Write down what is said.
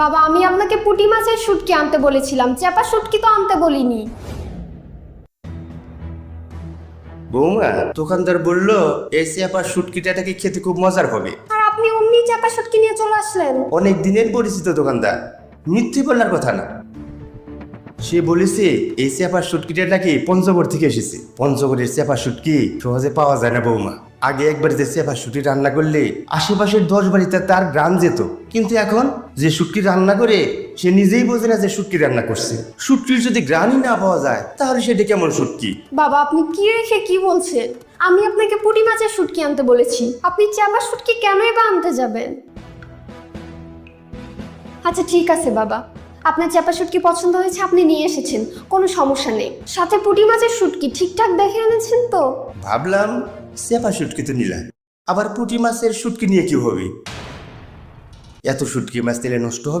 বাবা, আমি আপনাকে পুঁটি মাছের শুটকি আনতে বলেছিলাম, চাপা শুটকি তো আনতে বলিনি। বৌমা, দোকানদার বললো এই চেপা শুটকিটা নাকি খেতে খুব মজার হবে। আর আপনি অমনি চাপা শুটকি নিয়ে চলে আসলেন। অনেক দিনের পরিচিত দোকানদার, মিথ্যে বলার কথা না। সে বলেছে এই চেপা শুটকিটা নাকি পঞ্চগড় থেকে এসেছে। পঞ্চগড়ের চেপা শুটকি সহজে পাওয়া যায় না বৌমা। আগে একবার যে চেপা শুটকি রান্না করলে আশেপাশের 10 বাড়িতে তার গ্রাম যেত, কিন্তু এখন যে শুটকি রান্না করে সে নিজেই বোঝে না যে শুটকি রান্না করছে। শুটকির যদি গ্রানই না পাওয়া যায় তাহলে সেটা কেমন শুটকি? বাবা, আপনি কি রেখে কি বলছেন? আমি আপনাকে পুঁটি মাছের শুটকি আনতে বলেছি, আপনি চাপা শুটকি কেনই বা আনতে যাবেন? আচ্ছা ঠিক আছে বাবা, আপনার চাপা শুটকি পছন্দ হয়েছে, আপনি নিয়ে এসেছেন, কোনো সমস্যা নেই। সাথে পুঁটি মাছের শুটকি ঠিকঠাক দেখে এনেছেন তো? ভাবলাম চেপা শুটকি তো নিলাম, আবার পুঁটি মাছের শুটকি নিয়ে কি হবে? এত শুটকি মাছ তেলে নষ্ট হবে।